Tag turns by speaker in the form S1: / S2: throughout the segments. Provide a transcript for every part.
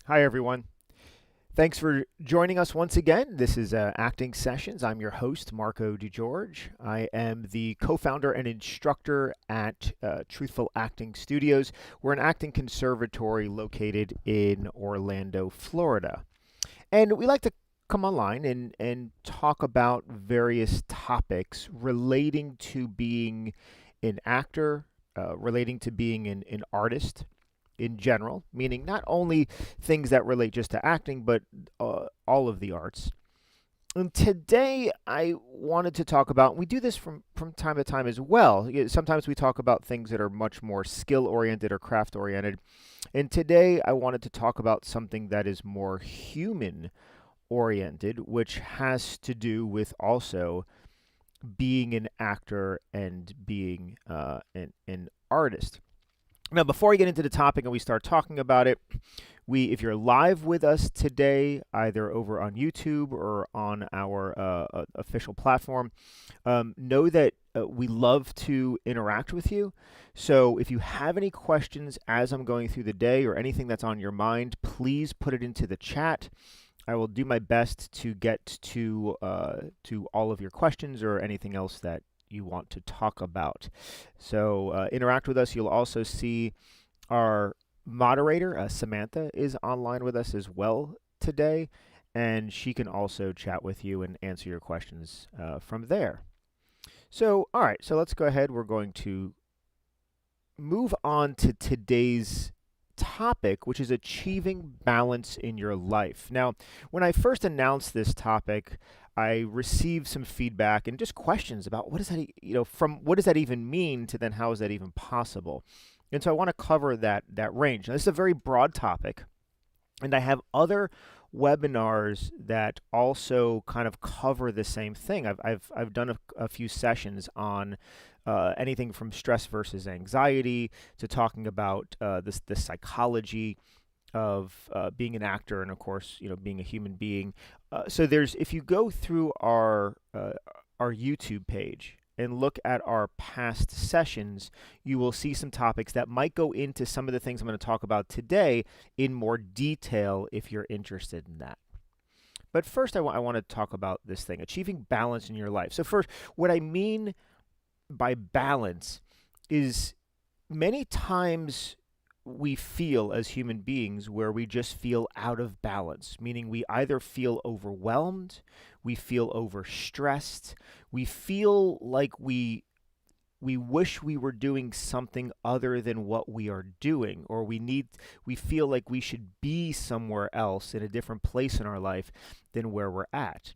S1: Hi, everyone. Thanks for joining us once again. This is Acting Sessions. I'm your host, Marco DiGeorge. I am the co founder and instructor at Truthful Acting Studios. We're an acting conservatory located in Orlando, Florida. And we like to come online and talk about various topics relating to being an actor, relating to being an artist in general, meaning not only things that relate just to acting, but all of the arts. And today I wanted to talk about, we do this from time to time as well. Sometimes we talk about things that are much more skill oriented or craft oriented. And today I wanted to talk about something that is more human oriented, which has to do with also being an actor and being an artist. Now, before we get into the topic and we start talking about it, if you're live with us today, either over on YouTube or on our official platform, know that we love to interact with you. So if you have any questions as I'm going through the day or anything that's on your mind, please put it into the chat. I will do my best to get to all of your questions or anything else that you want to talk about. So interact with us. You'll also see our moderator, Samantha, is online with us as well today, and she can also chat with you and answer your questions from there. So, all right, so let's go ahead. We're going to move on to today's topic, which is achieving balance in your life. Now, when I first announced this topic, I received some feedback and just questions about what does that, from what does that even mean to then how is that even possible? And so I want to cover that range. Now, this is a very broad topic, and I have other webinars that also kind of cover the same thing. I've done a few sessions on anything from stress versus anxiety to talking about the psychology of being an actor and, of course, being a human being. So if you go through our YouTube page and look at our past sessions, you will see some topics that might go into some of the things I'm going to talk about today in more detail if you're interested in that. But first, I want to talk about this thing, achieving balance in your life. So first, what I mean by balance is many times we feel as human beings where we just feel out of balance, meaning we either feel overwhelmed, we feel overstressed, we feel like we wish we were doing something other than what we are doing, or we feel like we should be somewhere else in a different place in our life than where we're at.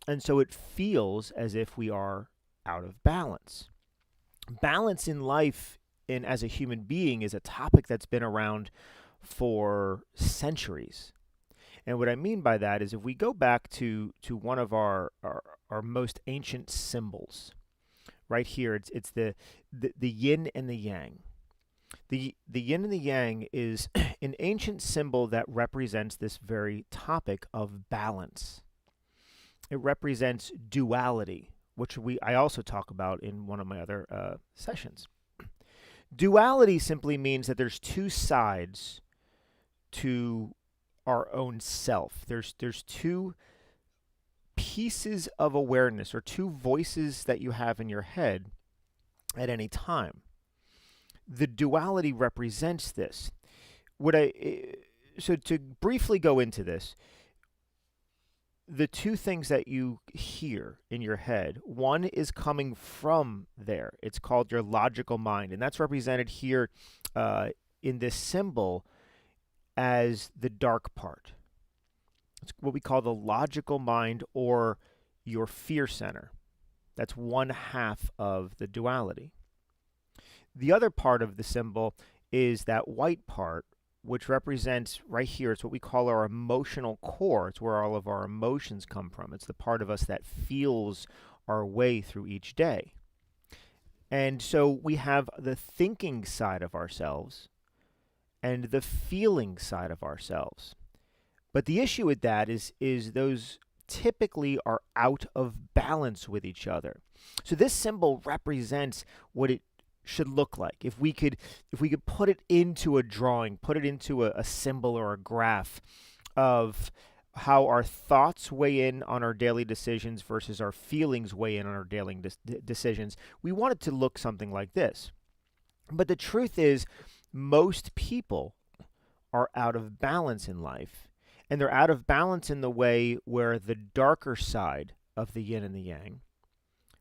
S1: And so it feels as if we are out of balance. Balance in life and as a human being is a topic that's been around for centuries. And what I mean by that is if we go back to one of our most ancient symbols, right here, it's the yin and the yang. The yin and the yang is an ancient symbol that represents this very topic of balance. It represents duality, which I also talk about in one of my other sessions. Duality simply means that there's two sides to our own self. There's two pieces of awareness or two voices that you have in your head at any time. The duality represents this. So to briefly go into this, the two things that you hear in your head, one is coming from there. It's called your logical mind, and that's represented here in this symbol as the dark part. It's what we call the logical mind or your fear center. That's one half of the duality. The other part of the symbol is that white part, which represents right here, it's what we call our emotional core. It's where all of our emotions come from. It's the part of us that feels our way through each day. And so we have the thinking side of ourselves and the feeling side of ourselves. But the issue with that is those typically are out of balance with each other. So this symbol represents what it should look like. If we could put it into a drawing, put it into a symbol or a graph of how our thoughts weigh in on our daily decisions versus our feelings weigh in on our daily decisions, we want it to look something like this. But the truth is, most people are out of balance in life. And they're out of balance in the way where the darker side of the yin and the yang,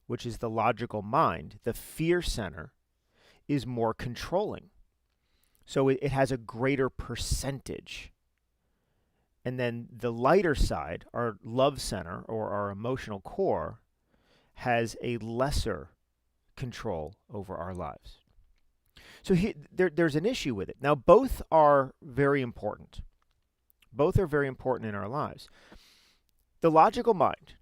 S1: which is the logical mind, the fear center, is more controlling. So it has a greater percentage. And then the lighter side, our love center or our emotional core, has a lesser control over our lives. So there's an issue with it. Now, both are very important. Both are very important in our lives. The logical mind,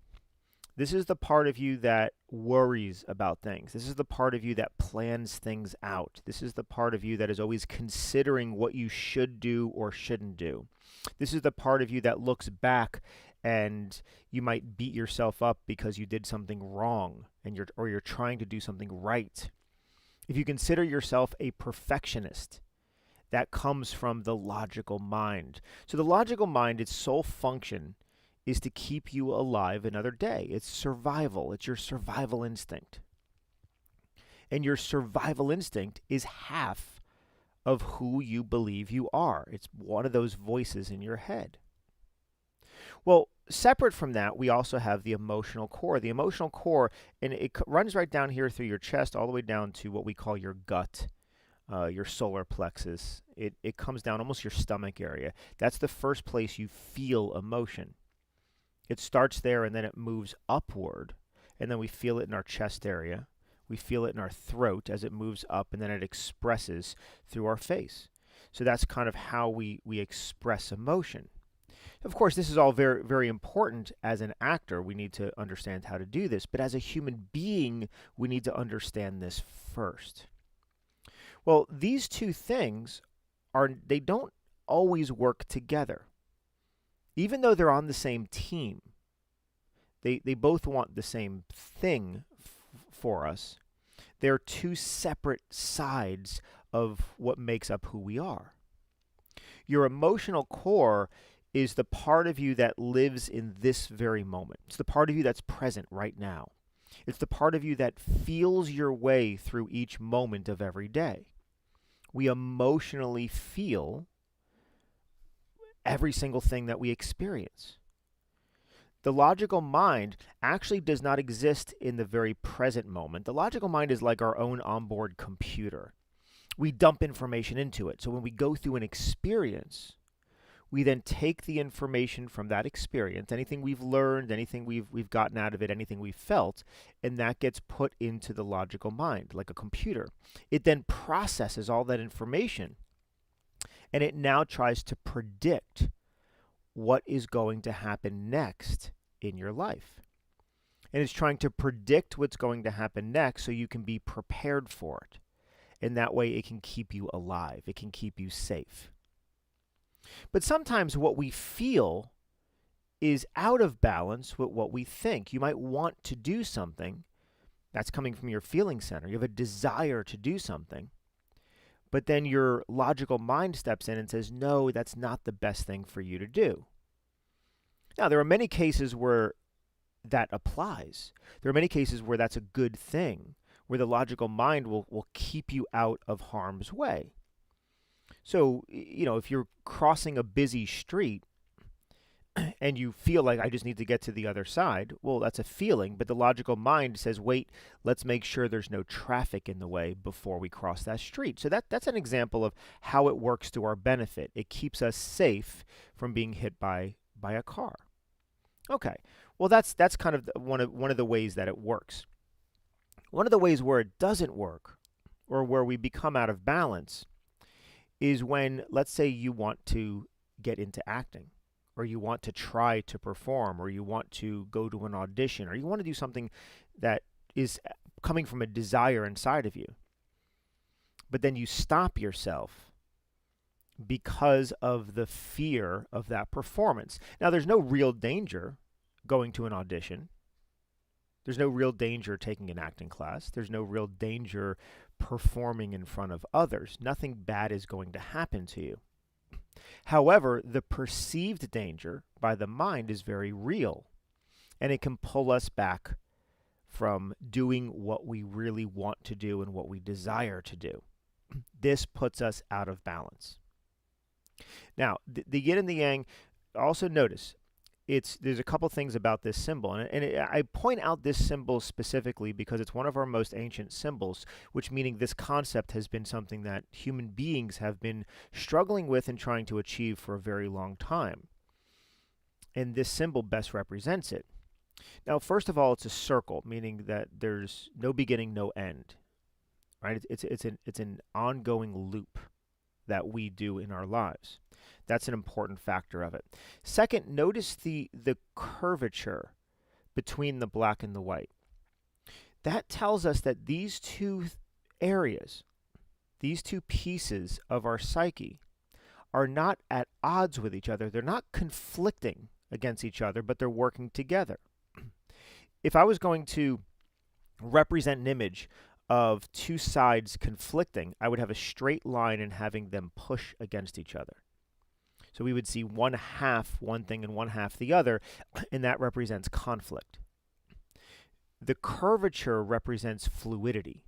S1: this is the part of you that worries about things. This is the part of you that plans things out. This is the part of you that is always considering what you should do or shouldn't do. This is the part of you that looks back and you might beat yourself up because you did something wrong and you're trying to do something right. If you consider yourself a perfectionist, that comes from the logical mind. So the logical mind, its sole function is to keep you alive another day. It's survival. It's your survival instinct. And your survival instinct is half of who you believe you are. It's one of those voices in your head. Well, separate from that, we also have the emotional core. The emotional core, and it runs right down here through your chest all the way down to what we call your gut. Your solar plexus. It comes down almost your stomach area. That's the first place you feel emotion. It starts there and then it moves upward, and then we feel it in our chest area. We feel it in our throat as it moves up, and then it expresses through our face. So that's kind of how we express emotion. Of course, this is all very, very important. As an actor, we need to understand how to do this, but as a human being, we need to understand this first. Well, these two things they don't always work together. Even though they're on the same team, they both want the same thing for us. They're two separate sides of what makes up who we are. Your emotional core is the part of you that lives in this very moment. It's the part of you that's present right now. It's the part of you that feels your way through each moment of every day. We emotionally feel every single thing that we experience. The logical mind actually does not exist in the very present moment. The logical mind is like our own onboard computer. We dump information into it. So when we go through an experience, we then take the information from that experience, anything we've learned, anything we've gotten out of it, anything we've felt, and that gets put into the logical mind, like a computer. It then processes all that information, and it now tries to predict what is going to happen next in your life. And it's trying to predict what's going to happen next so you can be prepared for it. And that way it can keep you alive. It can keep you safe. But sometimes what we feel is out of balance with what we think. You might want to do something. That's coming from your feeling center. You have a desire to do something. But then your logical mind steps in and says, no, that's not the best thing for you to do. Now, there are many cases where that applies. There are many cases where that's a good thing, where the logical mind will keep you out of harm's way. So, if you're crossing a busy street and you feel like I just need to get to the other side, well, that's a feeling, but the logical mind says, wait, let's make sure there's no traffic in the way before we cross that street. So that's an example of how it works to our benefit. It keeps us safe from being hit by a car. Okay, well, that's kind of one of the ways that it works. One of the ways where it doesn't work, or where we become out of balance, is when, let's say, you want to get into acting, or you want to try to perform, or you want to go to an audition, or you want to do something that is coming from a desire inside of you. But then you stop yourself because of the fear of that performance. Now, there's no real danger going to an audition. There's no real danger taking an acting class. There's no real danger performing in front of others. Nothing bad is going to happen to you. However, the perceived danger by the mind is very real, and it can pull us back from doing what we really want to do and what we desire to do. This puts us out of balance. Now, the yin and the yang, also notice, there's a couple things about this symbol, and I point out this symbol specifically because it's one of our most ancient symbols, which meaning this concept has been something that human beings have been struggling with and trying to achieve for a very long time. And this symbol best represents it. Now, first of all, it's a circle, meaning that there's no beginning, no end. Right? It's an ongoing loop that we do in our lives. That's an important factor of it. Second, notice the curvature between the black and the white. That tells us that these two areas, these two pieces of our psyche, are not at odds with each other. They're not conflicting against each other, but they're working together. If I was going to represent an image of two sides conflicting, I would have a straight line and having them push against each other. So we would see one half one thing and one half the other, and that represents conflict. The curvature represents fluidity.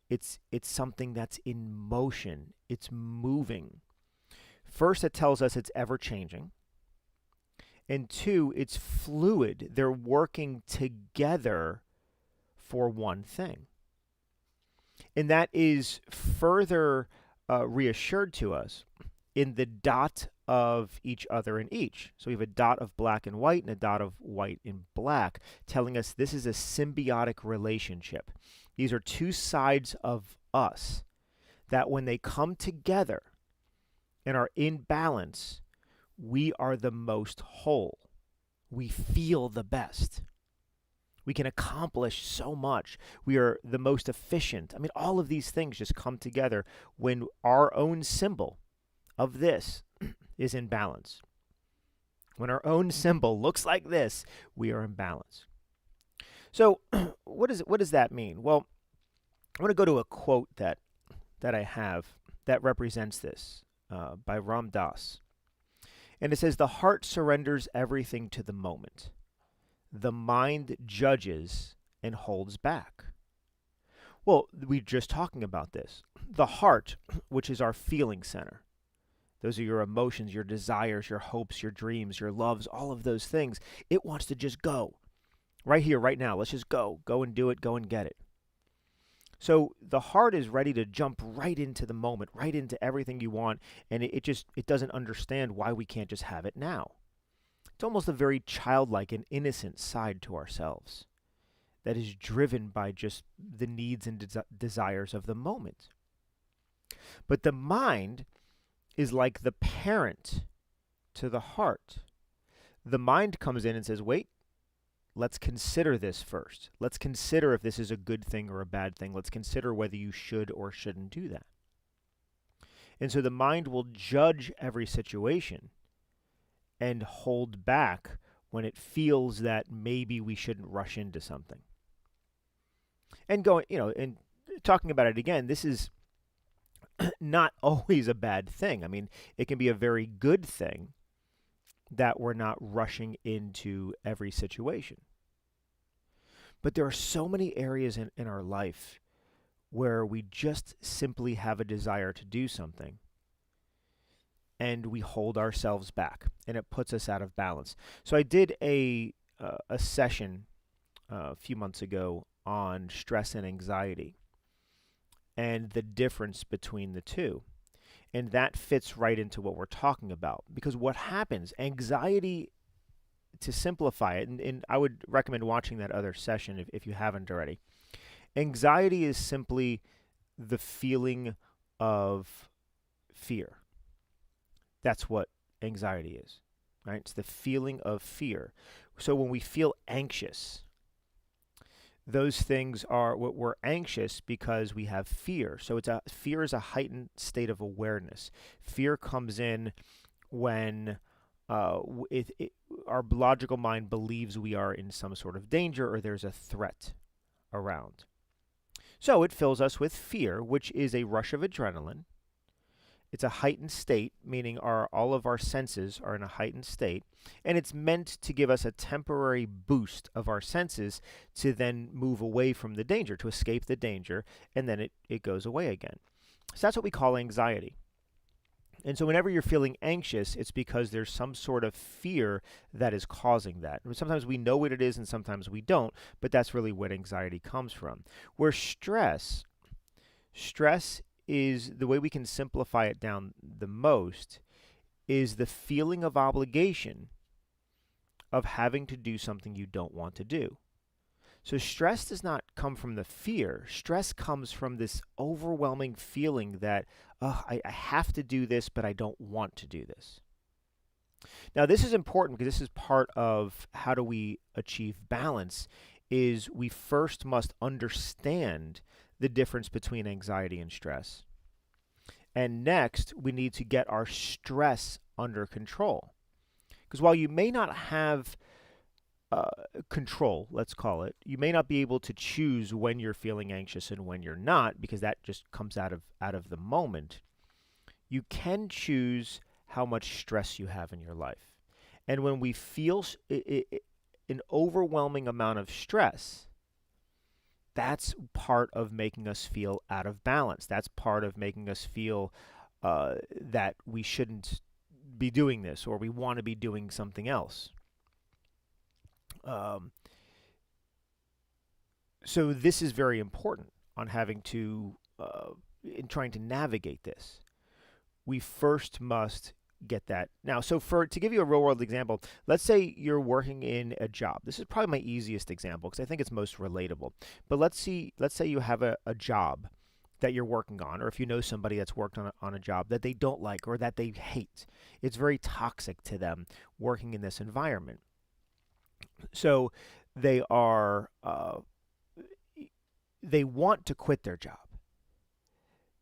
S1: It's something that's in motion. It's moving. First, it tells us it's ever changing. And two, it's fluid. They're working together for one thing. And that is further reassured to us in the dot of each other in each. So we have a dot of black and white and a dot of white and black, telling us this is a symbiotic relationship. These are two sides of us that when they come together and are in balance, we are the most whole. We feel the best. We can accomplish so much. We are the most efficient. I mean, all of these things just come together when our own symbol of this is in balance. When our own symbol looks like this, we are in balance. So what does that mean? Well, I want to go to a quote that I have that represents this by Ram Dass. And it says, "The heart surrenders everything to the moment. The mind judges and holds back." Well, we're just talking about this. The heart, which is our feeling center. Those are your emotions, your desires, your hopes, your dreams, your loves, all of those things. It wants to just go. Right here, right now. Let's just go. Go and do it. Go and get it. So the heart is ready to jump right into the moment, right into everything you want, and it doesn't understand why we can't just have it now. It's almost a very childlike and innocent side to ourselves that is driven by just the needs and desires of the moment. But the mind is like the parent to the heart. The mind comes in and says, wait, let's consider this first. Let's consider if this is a good thing or a bad thing. Let's consider whether you should or shouldn't do that. And so the mind will judge every situation and hold back when it feels that maybe we shouldn't rush into something. And and talking about it again, this is not always a bad thing. I mean, it can be a very good thing that we're not rushing into every situation. But there are so many areas in our life where we just simply have a desire to do something and we hold ourselves back and it puts us out of balance. So I did a session a few months ago on stress and anxiety and the difference between the two. And that fits right into what we're talking about. Because what happens, anxiety, to simplify it, and I would recommend watching that other session if you haven't already. Anxiety is simply the feeling of fear. That's what anxiety is, right? It's the feeling of fear. So when we feel anxious, those things are what we're anxious because we have fear. So fear is a heightened state of awareness. Fear comes in when our logical mind believes we are in some sort of danger or there's a threat around. So it fills us with fear, which is a rush of adrenaline. It's a heightened state, meaning all of our senses are in a heightened state, and it's meant to give us a temporary boost of our senses to then move away from the danger, to escape the danger, and then it goes away again. So that's what we call anxiety. And so whenever you're feeling anxious, it's because there's some sort of fear that is causing that. Sometimes we know what it is and sometimes we don't, but that's really what anxiety comes from. Where stress is, the way we can simplify it down the most, is the feeling of obligation of having to do something you don't want to do. So stress does not come from the fear. Stress comes from this overwhelming feeling that, I have to do this, but I don't want to do this. Now, this is important because this is part of how do we achieve balance, is we first must understand the difference between anxiety and stress. And next, we need to get our stress under control. Because while you may not have control, let's call it, you may not be able to choose when you're feeling anxious and when you're not, because that just comes out of the moment. You can choose how much stress you have in your life. And when we feel an overwhelming amount of stress, that's part of making us feel out of balance. That's part of making us feel that we shouldn't be doing this, or we want to be doing something else. So this is very important on having to, in trying to navigate this. We first must get that. Now, so to give you a real world example, let's say you're working in a job. This is probably my easiest example because I think it's most relatable. But let's say you have a job that you're working on, or if you know somebody that's worked on a job that they don't like or that they hate. It's very toxic to them working in this environment. So they want to quit their job.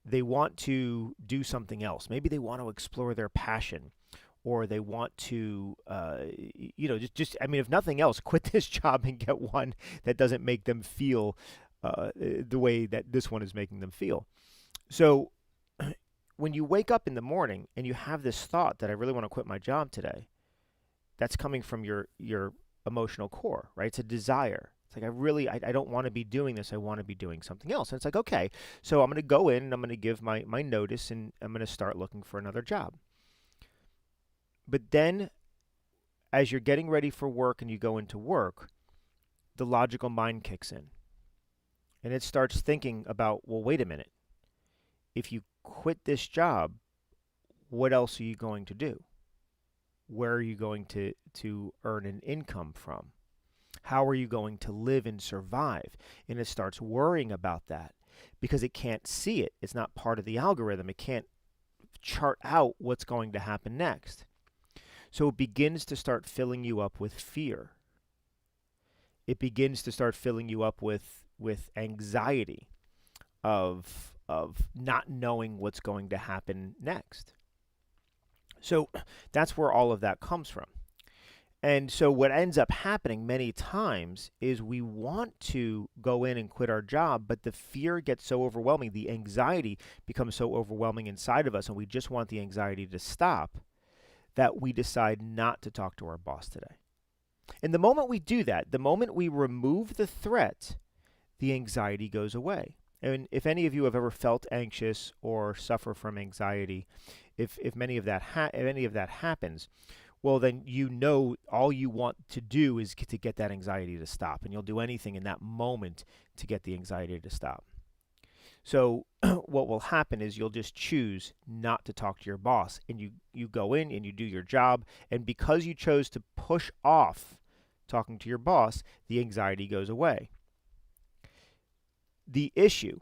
S1: They want to do something else. Maybe they want to explore their passion, or they want to, I mean, if nothing else, quit this job and get one that doesn't make them feel the way that this one is making them feel. So when you wake up in the morning and you have this thought that I really want to quit my job today, that's coming from your emotional core, right? It's a desire. It's like, I don't want to be doing this. I want to be doing something else. And it's like, okay, so I'm going to go in and I'm going to give my notice and I'm going to start looking for another job. But then as you're getting ready for work and you go into work, the logical mind kicks in. And it starts thinking about, well, wait a minute. If you quit this job, what else are you going to do? Where are you going to earn an income from? How are you going to live and survive? And it starts worrying about that because it can't see it. It's not part of the algorithm. It can't chart out what's going to happen next. So it begins to start filling you up with fear. It begins to start filling you up with anxiety of not knowing what's going to happen next. So that's where all of that comes from. And so what ends up happening many times is we want to go in and quit our job, but the fear gets so overwhelming, the anxiety becomes so overwhelming inside of us, and we just want the anxiety to stop, that we decide not to talk to our boss today. And the moment we do that, the moment we remove the threat, the anxiety goes away. And if any of you have ever felt anxious or suffer from anxiety, if any of that happens, well, then you know all you want to do is to get that anxiety to stop, and you'll do anything in that moment to get the anxiety to stop. So what will happen is you'll just choose not to talk to your boss, and you go in and you do your job, and because you chose to push off talking to your boss, the anxiety goes away. The issue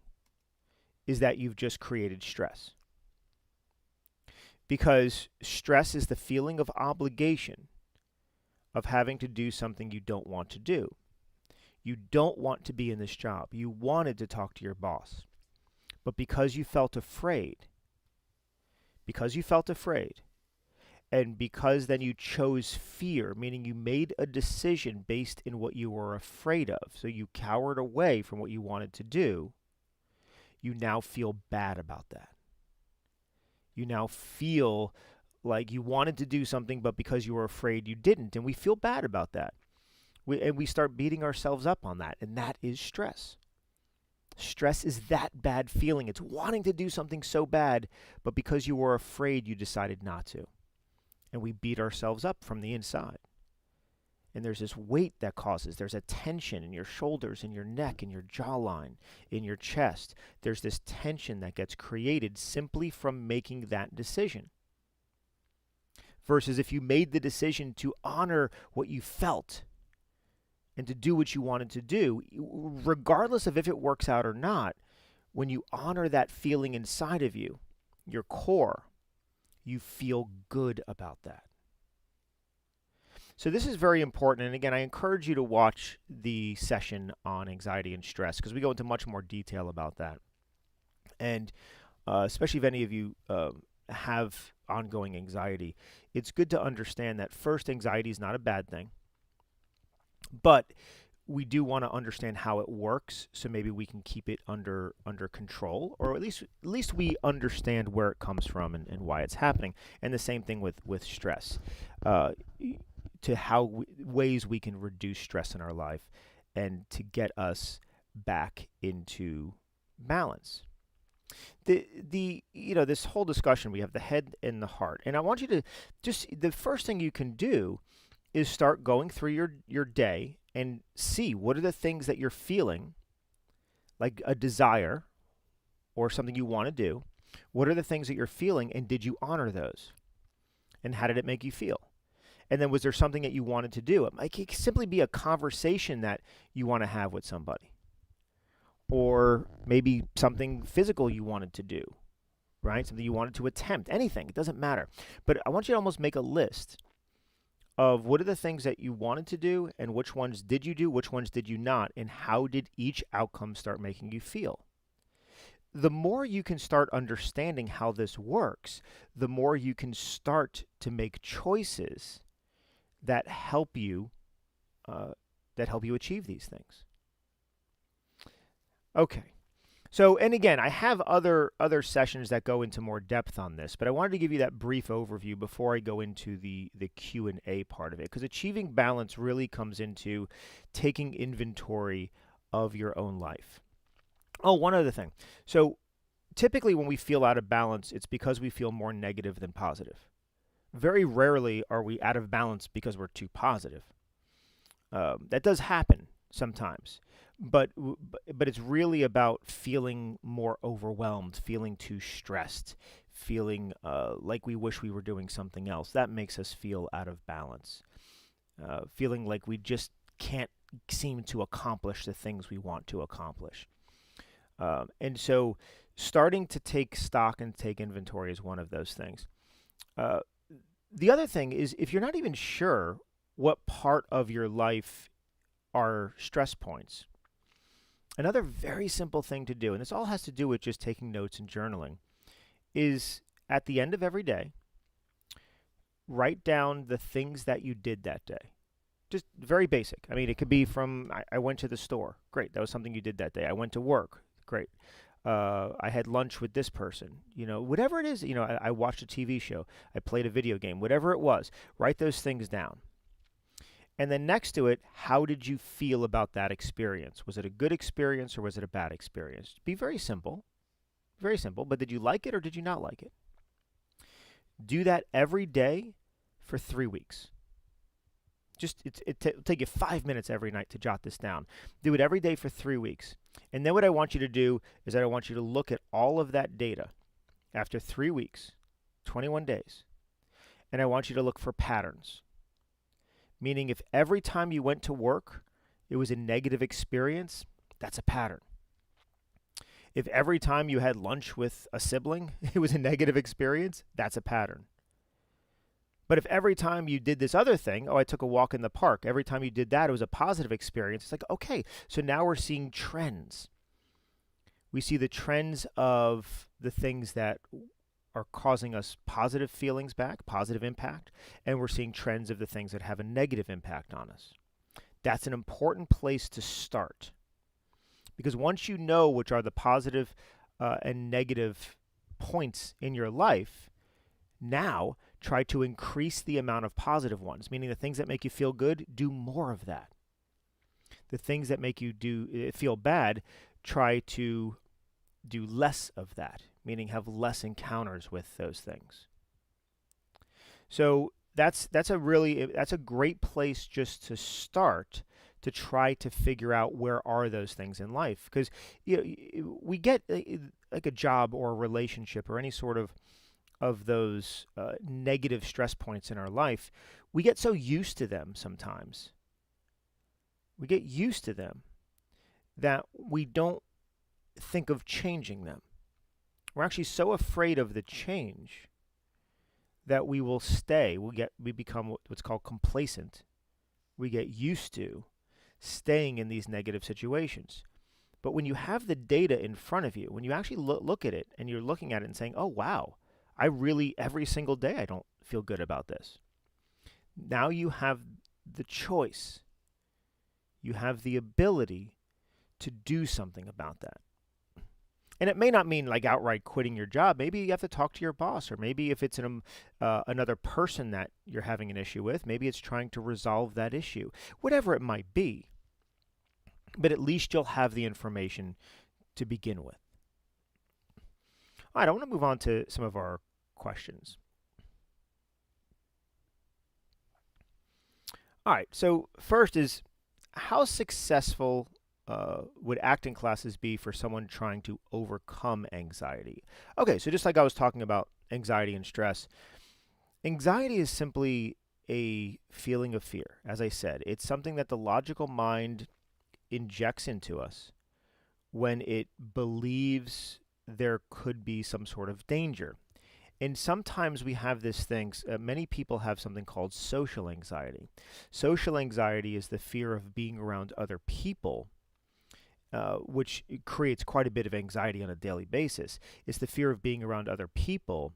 S1: is that you've just created stress. Because stress is the feeling of obligation of having to do something you don't want to do. You don't want to be in this job. You wanted to talk to your boss. But because you felt afraid, and because then you chose fear, meaning you made a decision based in what you were afraid of, so you cowered away from what you wanted to do, you now feel bad about that. You now feel like you wanted to do something, but because you were afraid you didn't. And we feel bad about that. We start beating ourselves up on that. And that is stress. Stress is that bad feeling. It's wanting to do something so bad, but because you were afraid, you decided not to. And we beat ourselves up from the inside. And there's this weight that causes, there's a tension in your shoulders, in your neck, in your jawline, in your chest. There's this tension that gets created simply from making that decision. Versus if you made the decision to honor what you felt and to do what you wanted to do, regardless of if it works out or not, when you honor that feeling inside of you, your core, you feel good about that. So this is very important. And again, I encourage you to watch the session on anxiety and stress because we go into much more detail about that. And especially if any of you have ongoing anxiety, it's good to understand that first, anxiety is not a bad thing. But we do want to understand how it works, so maybe we can keep it under control, or at least we understand where it comes from and why it's happening. And the same thing with stress. To how ways we can reduce stress in our life and to get us back into balance. This whole discussion, we have the head and the heart. And I want you to the first thing you can do is start going through your day and see what are the things that you're feeling, like a desire or something you want to do. What are the things that you're feeling, and did you honor those? And how did it make you feel? And then was there something that you wanted to do? It might simply be a conversation that you want to have with somebody. Or maybe something physical you wanted to do, right? Something you wanted to attempt, anything, it doesn't matter. But I want you to almost make a list of what are the things that you wanted to do and which ones did you do, which ones did you not, and how did each outcome start making you feel. The more you can start understanding how this works, the more you can start to make choices that help you achieve these things. Okay. So, and again, I have other sessions that go into more depth on this, but I wanted to give you that brief overview before I go into the Q&A part of it, because achieving balance really comes into taking inventory of your own life. Oh, one other thing. So, typically when we feel out of balance, it's because we feel more negative than positive. Very rarely are we out of balance because we're too positive. That does happen sometimes. But it's really about feeling more overwhelmed, feeling too stressed, feeling like we wish we were doing something else. That makes us feel out of balance. Feeling like we just can't seem to accomplish the things we want to accomplish. And so starting to take stock and take inventory is one of those things. The other thing is, if you're not even sure what part of your life are stress points, another very simple thing to do, and this all has to do with just taking notes and journaling, is at the end of every day, write down the things that you did that day. Just very basic. I mean, it could be from, I went to the store. Great, that was something you did that day. I went to work. Great. I had lunch with this person. Whatever it is, I watched a TV show. I played a video game. Whatever it was, write those things down. And then next to it, how did you feel about that experience? Was it a good experience or was it a bad experience? Be very simple, but did you like it or did you not like it? Do that every day for 3 weeks. It'll take you 5 minutes every night to jot this down. Do it every day for 3 weeks. And then what I want you to do is that I want you to look at all of that data after 3 weeks, 21 days, and I want you to look for patterns. Meaning if every time you went to work, it was a negative experience, that's a pattern. If every time you had lunch with a sibling, it was a negative experience, that's a pattern. But if every time you did this other thing, I took a walk in the park, every time you did that, it was a positive experience. It's like, okay, so now we're seeing trends. We see the trends of the things that are causing us positive feelings back, positive impact, and we're seeing trends of the things that have a negative impact on us. That's an important place to start. Because once you know which are the positive and negative points in your life, now try to increase the amount of positive ones, meaning the things that make you feel good, do more of that. The things that make you feel bad, try to do less of that, meaning have less encounters with those things. So that's a great place just to start, to try to figure out where are those things in life, because we get like a job or a relationship or any sort of those negative stress points in our life. We get so used to them sometimes. We get used to them that we don't think of changing them. We're actually so afraid of the change that we will stay. We become what's called complacent. We get used to staying in these negative situations. But when you have the data in front of you, when you actually look at it and you're looking at it and saying, oh, wow, I really, every single day, I don't feel good about this. Now you have the choice. You have the ability to do something about that. And it may not mean like outright quitting your job. Maybe you have to talk to your boss, or maybe if it's another person that you're having an issue with, maybe it's trying to resolve that issue. Whatever it might be. But at least you'll have the information to begin with. All right, I want to move on to some of our questions. All right, so first is, how successful would acting classes be for someone trying to overcome anxiety? Okay, so just like I was talking about anxiety and stress, anxiety is simply a feeling of fear. As I said, it's something that the logical mind injects into us when it believes there could be some sort of danger. And sometimes we have this thing, many people have something called social anxiety. Social anxiety is the fear of being around other people, which creates quite a bit of anxiety on a daily basis. It's the fear of being around other people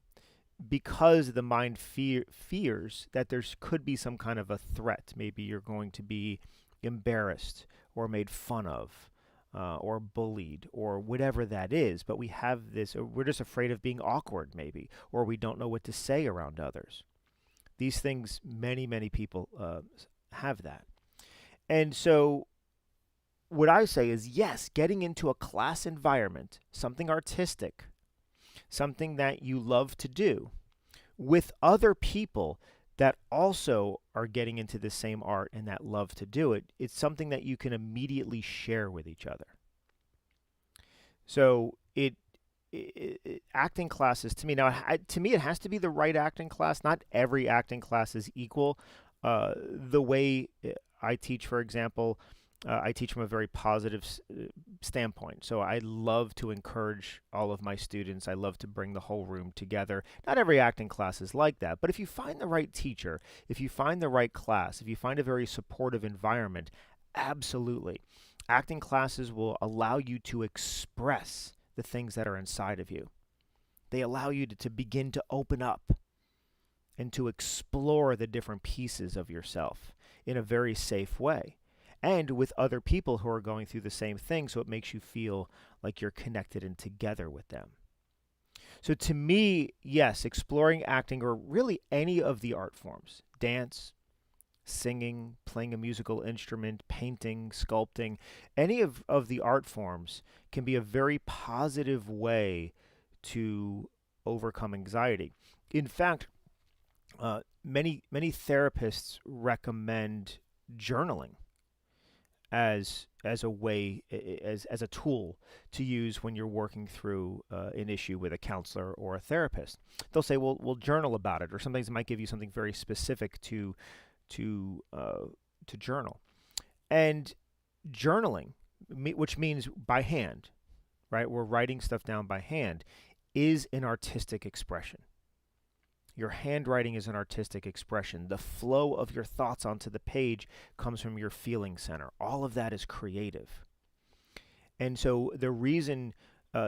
S1: because the mind fears that there could be some kind of a threat. Maybe you're going to be embarrassed or made fun of, or bullied, or whatever that is. But we have this, we're just afraid of being awkward maybe, or we don't know what to say around others. These things, many, many people have that. And so what I say is, yes, getting into a class environment, something artistic, something that you love to do, with other people that also are getting into the same art and that love to do it, it's something that you can immediately share with each other. So acting classes, to me, it has to be the right acting class. Not every acting class is equal. The way I teach, for example, I teach from a very positive standpoint. So I love to encourage all of my students. I love to bring the whole room together. Not every acting class is like that, but if you find the right teacher, if you find the right class, if you find a very supportive environment, absolutely. Acting classes will allow you to express the things that are inside of you. They allow you to begin to open up and to explore the different pieces of yourself in a very safe way, and with other people who are going through the same thing, so it makes you feel like you're connected and together with them. So to me, yes, exploring acting, or really any of the art forms, dance, singing, playing a musical instrument, painting, sculpting, any of the art forms can be a very positive way to overcome anxiety. In fact, many therapists recommend journaling as a way, as a tool to use when you're working through an issue with a counselor or a therapist. They'll say, well, we'll journal about it, or sometimes it might give you something very specific to journal. And journaling, which means by hand, right? We're writing stuff down by hand, is an artistic expression. Your handwriting is an artistic expression. The flow of your thoughts onto the page comes from your feeling center. All of that is creative. And so the reason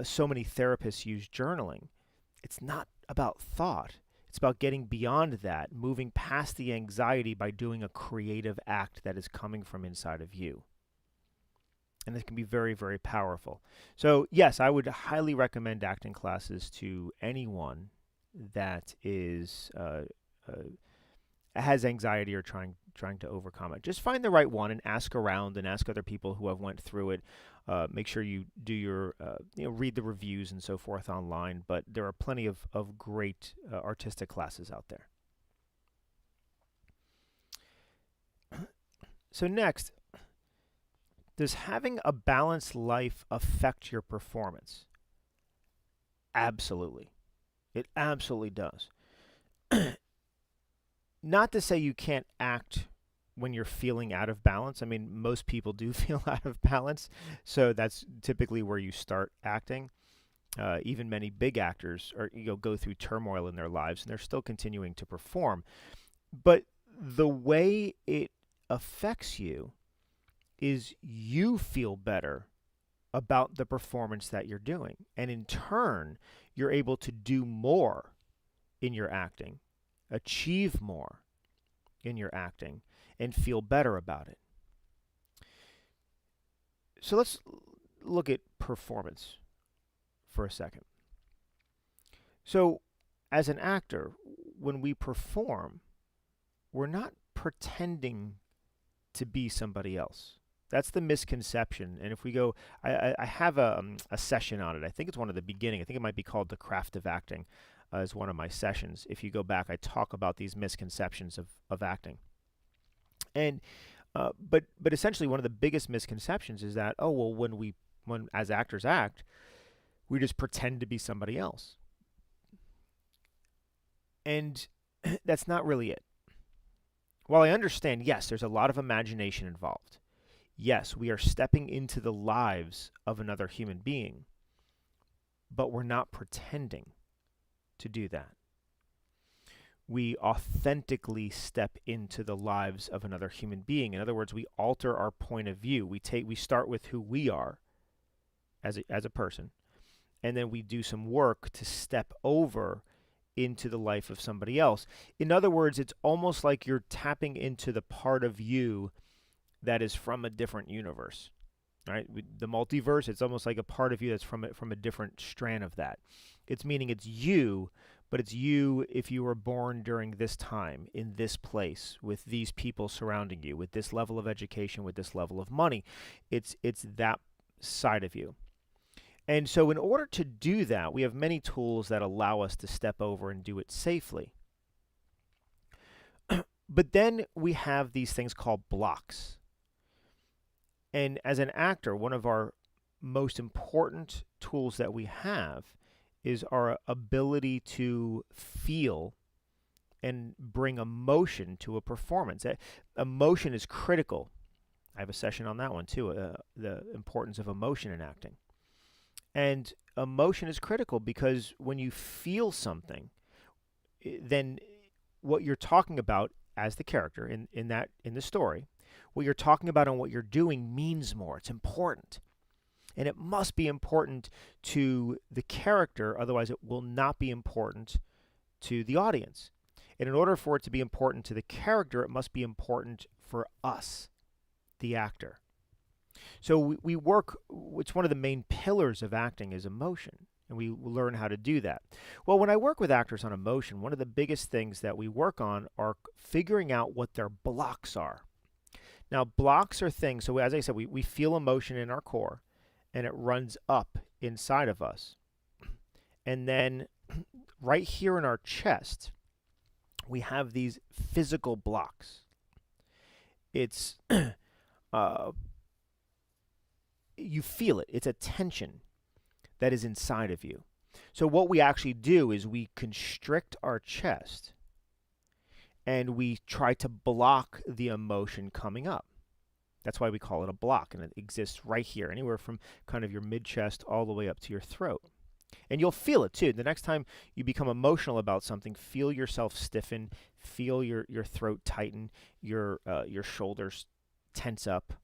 S1: so many therapists use journaling, it's not about thought. It's about getting beyond that, moving past the anxiety by doing a creative act that is coming from inside of you. And it can be very, very powerful. So yes, I would highly recommend acting classes to anyone that is has anxiety or trying to overcome it. Just find the right one and ask around and ask other people who have went through it. Make sure you do your read the reviews and so forth online. But there are plenty of great artistic classes out there. So next, does having a balanced life affect your performance? Absolutely. It absolutely does. Not to say you can't act when you're feeling out of balance. I mean, most people do feel out of balance, so that's typically where you start acting. Even many big actors go through turmoil in their lives, and they're still continuing to perform. But the way it affects you is you feel better about the performance that you're doing, and in turn, you're able to do more in your acting, achieve more in your acting, and feel better about it. So let's look at performance for a second. So, as an actor, when we perform, we're not pretending to be somebody else. That's the misconception. And if we go, I have a session on it. I think it's one of the beginning. I think it might be called The Craft of Acting as one of my sessions. If you go back, I talk about these misconceptions of acting. And but essentially one of the biggest misconceptions is that, oh, well, when as actors act, we just pretend to be somebody else. And that's not really it. While I understand, yes, there's a lot of imagination involved. Yes, we are stepping into the lives of another human being, but we're not pretending to do that. We authentically step into the lives of another human being. In other words, we alter our point of view. We start with who we are as a person, and then we do some work to step over into the life of somebody else. In other words, it's almost like you're tapping into the part of you that is from a different universe, right? The multiverse, it's almost like a part of you that's from a different strand of that. It's meaning it's you, but it's you if you were born during this time, in this place, with these people surrounding you, with this level of education, with this level of money. It's that side of you. And so in order to do that, we have many tools that allow us to step over and do it safely. But then we have these things called blocks. And as an actor, one of our most important tools that we have is our ability to feel and bring emotion to a performance. Emotion is critical. I have a session on that one too, the importance of emotion in acting. And emotion is critical because when you feel something, then what you're talking about as the character in the story, what you're talking about and what you're doing means more. It's important. And it must be important to the character, otherwise it will not be important to the audience. And in order for it to be important to the character, it must be important for us, the actor. So we work, it's one of the main pillars of acting is emotion, and we learn how to do that. Well, when I work with actors on emotion, one of the biggest things that we work on are figuring out what their blocks are. Now, blocks are things, so as I said, we feel emotion in our core, and it runs up inside of us. And then right here in our chest, we have these physical blocks. It's you feel it. It's a tension that is inside of you. So what we actually do is we constrict our chest and we try to block the emotion coming up. That's why we call it a block, and it exists right here, anywhere from kind of your mid-chest all the way up to your throat. And you'll feel it too. The next time you become emotional about something, feel yourself stiffen, feel your throat tighten, your shoulders tense up,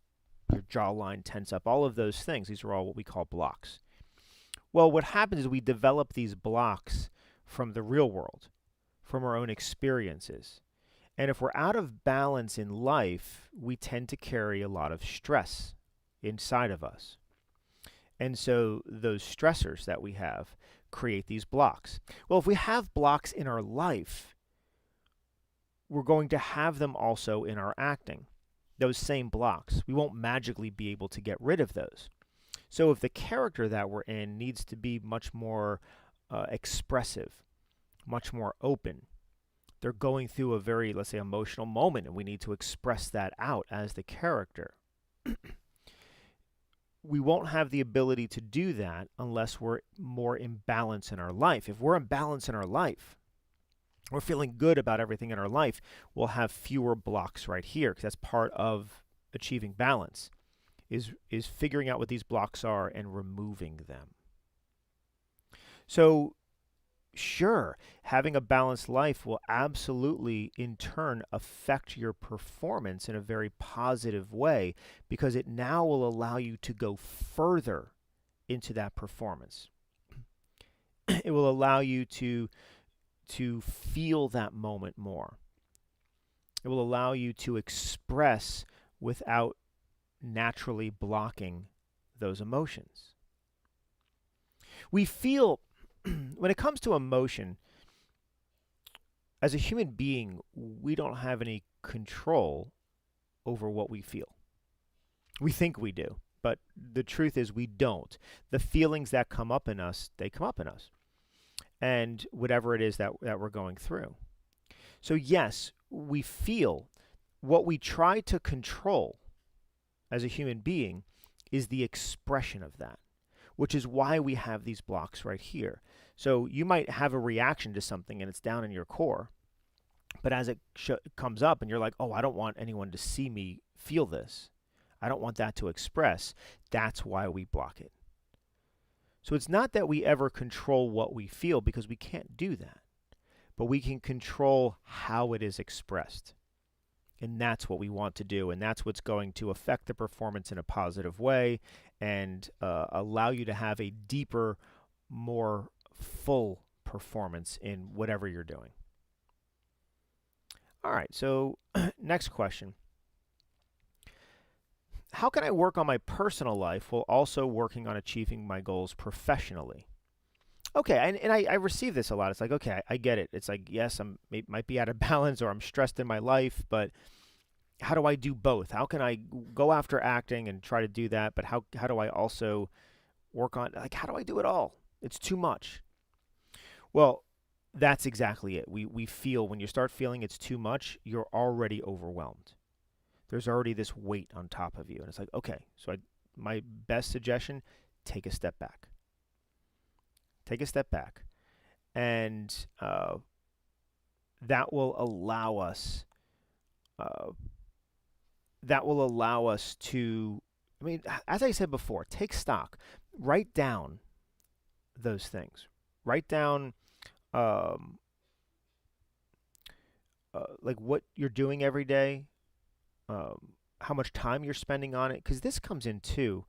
S1: your jawline tense up, all of those things. These are all what we call blocks. Well, what happens is we develop these blocks from the real world, from our own experiences. And if we're out of balance in life, we tend to carry a lot of stress inside of us. And so those stressors that we have create these blocks. Well, if we have blocks in our life, we're going to have them also in our acting. Those same blocks. We won't magically be able to get rid of those. So if the character that we're in needs to be much more expressive, much more open, they're going through a very, let's say, emotional moment, and we need to express that out as the character. We won't have the ability to do that unless we're more in balance in our life. If we're in balance in our life, we're feeling good about everything in our life, we'll have fewer blocks right here, because that's part of achieving balance, is figuring out what these blocks are and removing them. So sure, having a balanced life will absolutely, in turn, affect your performance in a very positive way, because it now will allow you to go further into that performance. It will allow you to feel that moment more. It will allow you to express without naturally blocking those emotions. We feel, when it comes to emotion, as a human being, we don't have any control over what we feel. We think we do, but the truth is we don't. The feelings that come up in us, they come up in us. And whatever it is that we're going through. So yes, we feel. What we try to control as a human being is the expression of that, which is why we have these blocks right here. So you might have a reaction to something and it's down in your core, but as it comes up and you're like, oh, I don't want anyone to see me feel this. I don't want that to express. That's why we block it. So it's not that we ever control what we feel, because we can't do that, but we can control how it is expressed. And that's what we want to do, and that's what's going to affect the performance in a positive way and allow you to have a deeper, more full performance in whatever you're doing. All right, so next question. How can I work on my personal life while also working on achieving my goals professionally? Okay, and I receive this a lot. It's like, okay, I get it. It's like, yes, might be out of balance or I'm stressed in my life, but how do I do both? How can I go after acting and try to do that, but how do I also work on, like, how do I do it all? It's too much. Well, that's exactly it. We feel, when you start feeling it's too much, you're already overwhelmed. There's already this weight on top of you. And it's like, okay, so my best suggestion, take a step back. Take a step back. And that will allow us to, I mean, as I said before, take stock. Write down those things. Write down like what you're doing every day, how much time you're spending on it, because this comes in too.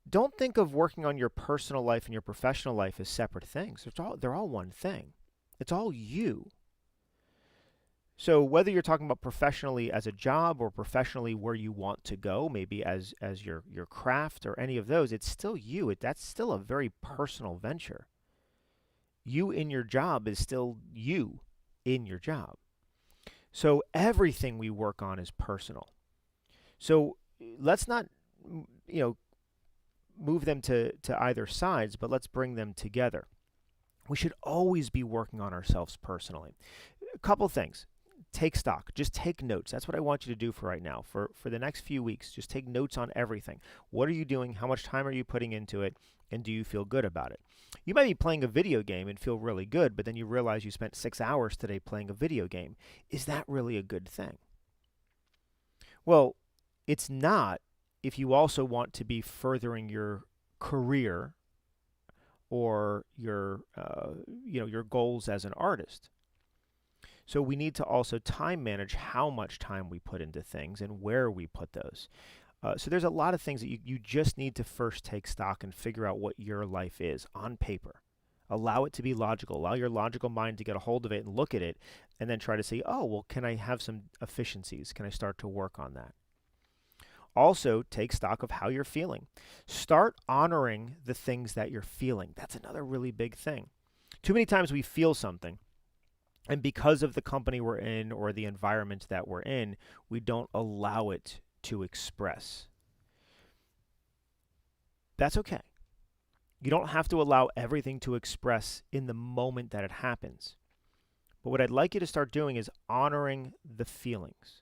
S1: Don't think of working on your personal life and your professional life as separate things. They're all one thing. It's all you. So whether you're talking about professionally as a job or professionally where you want to go, maybe as your craft or any of those, it's still you. That's still a very personal venture. You in your job is still you in your job. So everything we work on is personal. So let's not, move them to either sides, but let's bring them together. We should always be working on ourselves personally. A couple things. Take stock. Just take notes. That's what I want you to do for right now. For the next few weeks, just take notes on everything. What are you doing? How much time are you putting into it? And do you feel good about it? You might be playing a video game and feel really good, but then you realize you spent 6 hours today playing a video game. Is that really a good thing? Well, it's not if you also want to be furthering your career or your goals as an artist. So we need to also time manage how much time we put into things and where we put those. So there's a lot of things that you just need to first take stock and figure out what your life is on paper. Allow it to be logical. Allow your logical mind to get a hold of it and look at it and then try to say, oh, well, can I have some efficiencies? Can I start to work on that? Also, take stock of how you're feeling. Start honoring the things that you're feeling. That's another really big thing. Too many times we feel something, and because of the company we're in or the environment that we're in, we don't allow it to express. That's okay. You don't have to allow everything to express in the moment that it happens. But what I'd like you to start doing is honoring the feelings.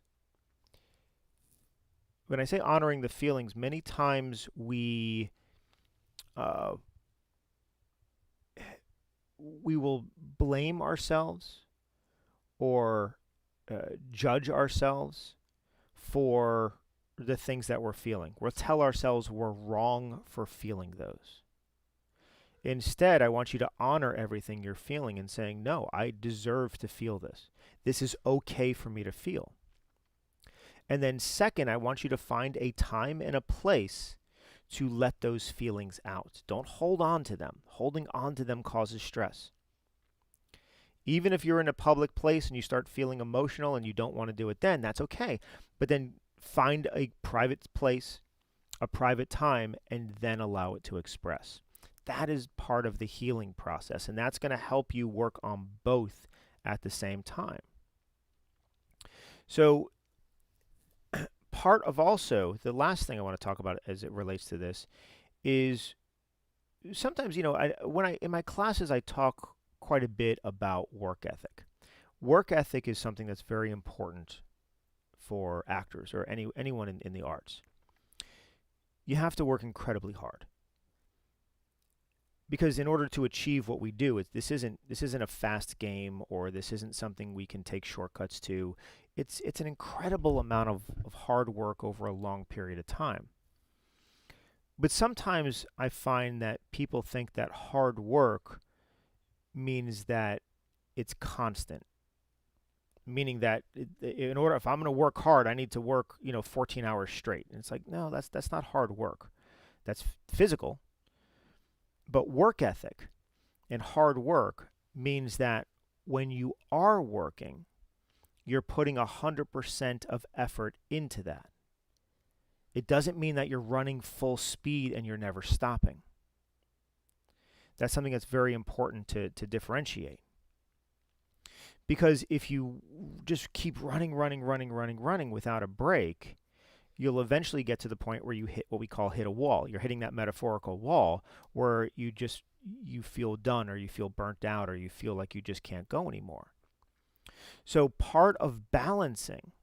S1: When I say honoring the feelings, many times we will blame ourselves or judge ourselves for the things that we're feeling. We'll tell ourselves we're wrong for feeling those. Instead, I want you to honor everything you're feeling and saying, no, I deserve to feel this. This is okay for me to feel. And then second, I want you to find a time and a place to let those feelings out. Don't hold on to them. Holding on to them causes stress. Even if you're in a public place and you start feeling emotional and you don't want to do it then, that's okay. But then find a private place, a private time, and then allow it to express. That is part of the healing process, and that's going to help you work on both at the same time. So part of also, the last thing I want to talk about as it relates to this is sometimes, in my classes, I talk quite a bit about work ethic. Work ethic is something that's very important for actors or anyone in the arts. You have to work incredibly hard. Because in order to achieve what we do, this isn't a fast game, or this isn't something we can take shortcuts to. It's an incredible amount of hard work over a long period of time. But sometimes I find that people think that hard work means that it's constant. Meaning that if I'm going to work hard, I need to work 14 hours straight. And it's like, no, that's not hard work. That's physical. But work ethic and hard work means that when you are working, you're putting 100% of effort into that. It doesn't mean that you're running full speed and you're never stopping. That's something that's very important to differentiate. Because if you just keep running without a break, you'll eventually get to the point where you hit what we call hit a wall. You're hitting that metaphorical wall where you feel done, or you feel burnt out, or you feel like you just can't go anymore. So part of balancing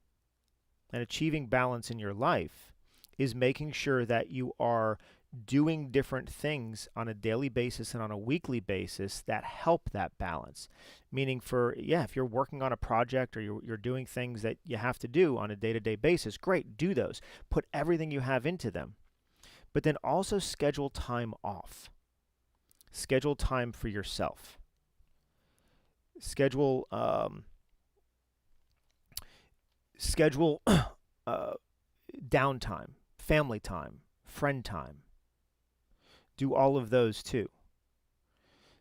S1: and achieving balance in your life is making sure that you are doing different things on a daily basis and on a weekly basis that help that balance. Meaning if you're working on a project, or you're doing things that you have to do on a day-to-day basis, great, do those. Put everything you have into them. But then also schedule time off. Schedule time for yourself. Schedule downtime, family time, friend time. Do all of those too.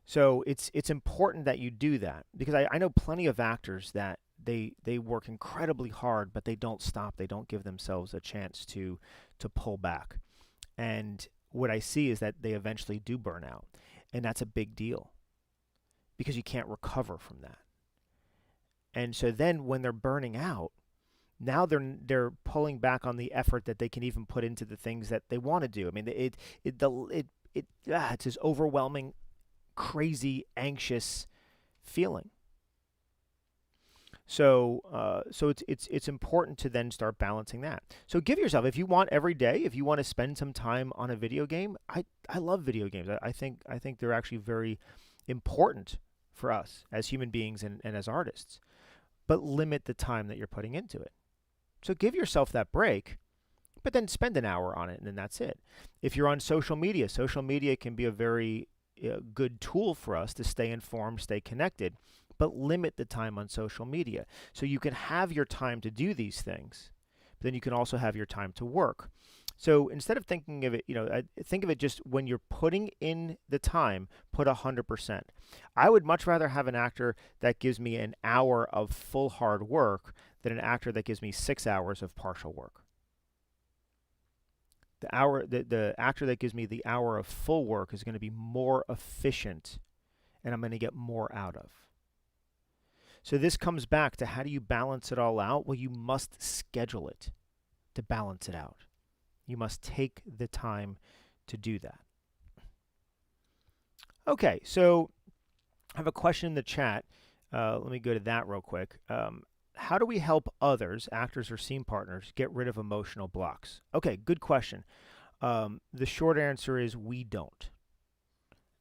S1: So it's important that you do that, because I know plenty of actors that they work incredibly hard, but they don't stop. They don't give themselves a chance to pull back. And what I see is that they eventually do burn out. And that's a big deal, because you can't recover from that. And so then when they're burning out, now they're pulling back on the effort that they can even put into the things that they want to do. I mean, it's this overwhelming, crazy, anxious feeling. So it's important to then start balancing that. So give yourself, if you want every day, if you want to spend some time on a video game, I love video games. I think they're actually very important for us as human beings and as artists. But limit the time that you're putting into it. So give yourself that break, but then spend an hour on it, and then that's it. If you're on social media can be a very good tool for us to stay informed, stay connected, but limit the time on social media. So you can have your time to do these things, but then you can also have your time to work. So instead of thinking of it, think of it just when you're putting in the time, put 100%. I would much rather have an actor that gives me an hour of full hard work than an actor that gives me 6 hours of partial work. The actor that gives me the hour of full work is going to be more efficient, and I'm going to get more out of. So this comes back to, how do you balance it all out? Well, you must schedule it to balance it out. You must take the time to do that. Okay, so I have a question in the chat. Let me go to that real quick. How do we help others, actors or scene partners, get rid of emotional blocks? Okay, good question. The short answer is we don't.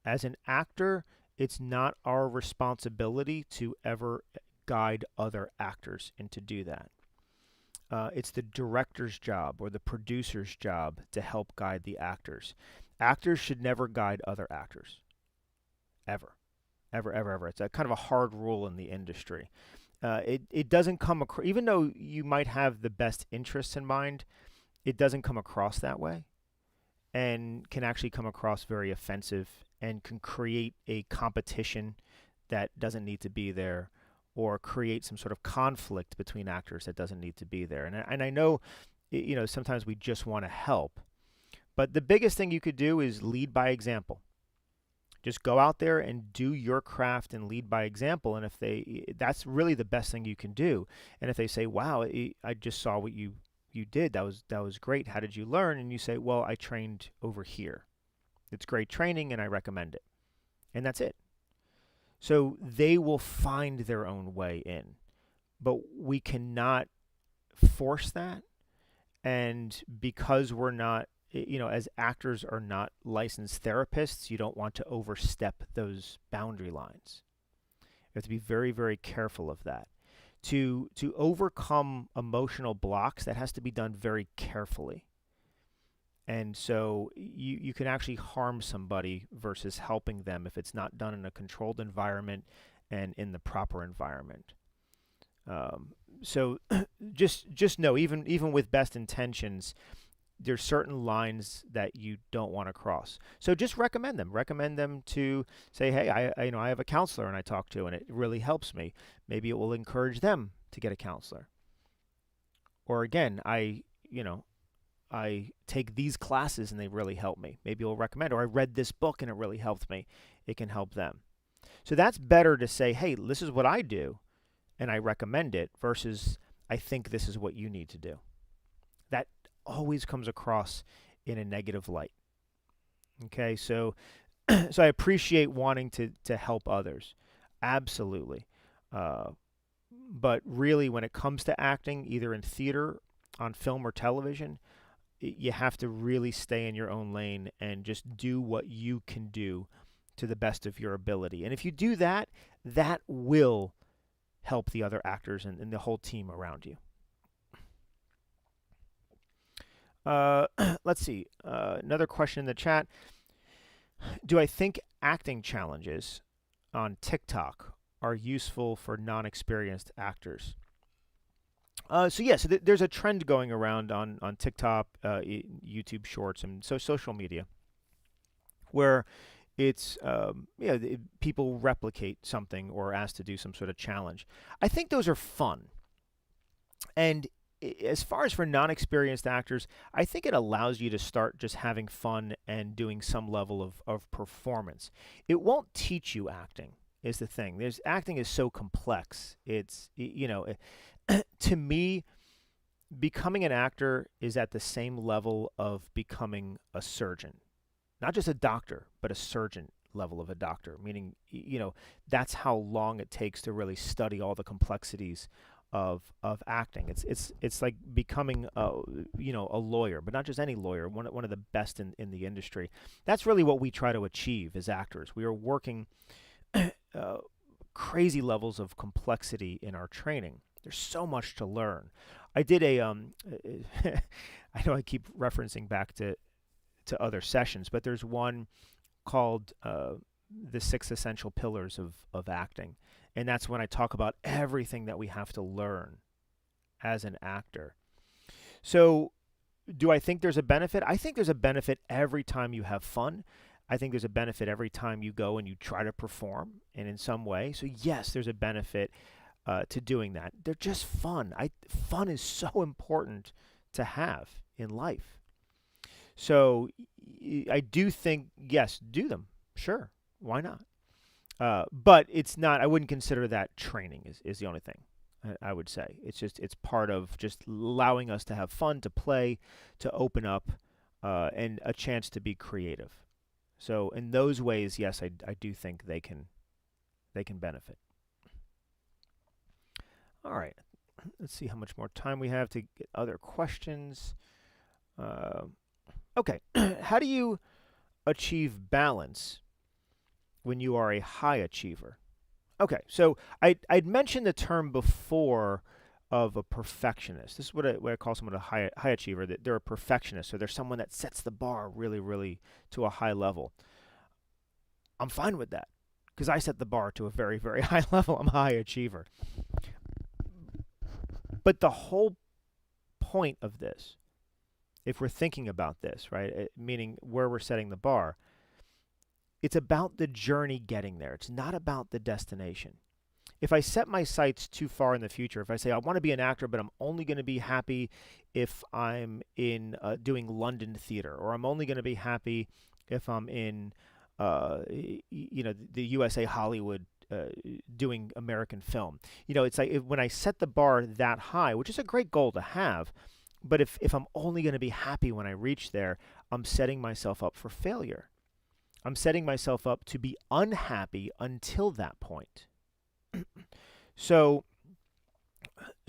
S1: As an actor, it's not our responsibility to ever guide other actors into do that. It's the director's job or the producer's job to help guide the actors. Actors should never guide other actors. Ever. Ever, ever, ever. It's a kind of a hard rule in the industry. It doesn't come across, even though you might have the best interests in mind, it doesn't come across that way, and can actually come across very offensive and can create a competition that doesn't need to be there, or create some sort of conflict between actors that doesn't need to be there. And I know, sometimes we just want to help, but the biggest thing you could do is lead by example. Just go out there and do your craft and lead by example. And that's really the best thing you can do. And if they say, "Wow, I just saw what you did. That was great. How did you learn?" And you say, "Well, I trained over here. It's great training, and I recommend it." And that's it. So they will find their own way in, but we cannot force that. And because we're not, as actors are not licensed therapists, you don't want to overstep those boundary lines. You have to be very, very careful of that. To overcome emotional blocks, that has to be done very carefully. And so you can actually harm somebody versus helping them if it's not done in a controlled environment and in the proper environment. So just know, even with best intentions, there's certain lines that you don't want to cross. So just recommend them. Recommend them to say, "Hey, I have a counselor and I talk to, and it really helps me." Maybe it will encourage them to get a counselor. Or again, I take these classes and they really help me. Maybe you'll recommend, or I read this book and it really helped me. It can help them. So that's better to say, "Hey, this is what I do and I recommend it," versus, "I think this is what you need to do." That always comes across in a negative light. Okay, so I appreciate wanting to help others, absolutely, but really, when it comes to acting, either in theater, on film, or television, you have to really stay in your own lane and just do what you can do to the best of your ability. And if you do that, that will help the other actors and the whole team around you. Let's see. Another question in the chat. Do I think acting challenges on TikTok are useful for non-experienced actors? So there's a trend going around on TikTok, YouTube Shorts, and social media, where it's people replicate something or are asked to do some sort of challenge. I think those are fun. And as far as for non-experienced actors, I think it allows you to start just having fun and doing some level of performance. It won't teach you acting, is the thing. Acting is so complex. It's, to me, becoming an actor is at the same level of becoming a surgeon. Not just a doctor, but a surgeon level of a doctor, meaning, that's how long it takes to really study all the complexities of acting. It's like becoming a lawyer, but not just any lawyer, one of the best in the industry. That's really what we try to achieve as actors. We are working crazy levels of complexity in our training. There's so much to learn. I did I know I keep referencing back to other sessions, but there's one called the 6 Essential Pillars of Acting. And that's when I talk about everything that we have to learn as an actor. So do I think there's a benefit? I think there's a benefit every time you have fun. I think there's a benefit every time you go and you try to perform and in some way. So yes, there's a benefit to doing that. They're just fun. Fun is so important to have in life. So I do think, yes, do them. Sure. Why not? But it's not, I wouldn't consider that training is the only thing I would say. It's part of just allowing us to have fun, to play, to open up, and a chance to be creative. So in those ways, yes, I do think they can benefit. All right. Let's see how much more time we have to get other questions. Uh, okay. How do you achieve balance when you are a high achiever? Okay, so I'd mentioned the term before of a perfectionist. This is what I call someone a high achiever. That they're a perfectionist, so they're someone that sets the bar really, really to a high level. I'm fine with that because I set the bar to a very, very high level. I'm a high achiever. But the whole point of this, if we're thinking about this, right, meaning where we're setting the bar, it's about the journey getting there. It's not about the destination. If I set my sights too far in the future, if I say I want to be an actor, but I'm only going to be happy if I'm in doing London theater, or I'm only going to be happy if I'm in, the USA Hollywood doing American film. It's like when I set the bar that high, which is a great goal to have, but if I'm only going to be happy when I reach there, I'm setting myself up for failure. I'm setting myself up to be unhappy until that point. So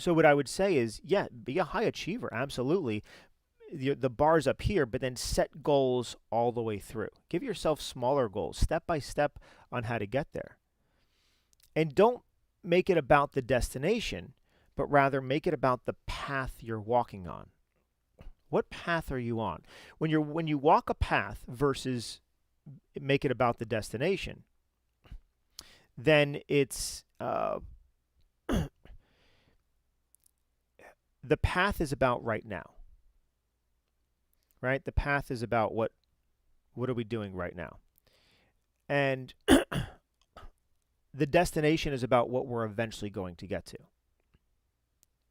S1: what I would say is, yeah, be a high achiever, absolutely. The bar's up here, but then set goals all the way through. Give yourself smaller goals, step by step, on how to get there. And don't make it about the destination, but rather make it about the path you're walking on. What path are you on? When you walk a path versus make it about the destination, then it's the path is about right now, right? The path is about what are we doing right now, and the destination is about what we're eventually going to get to.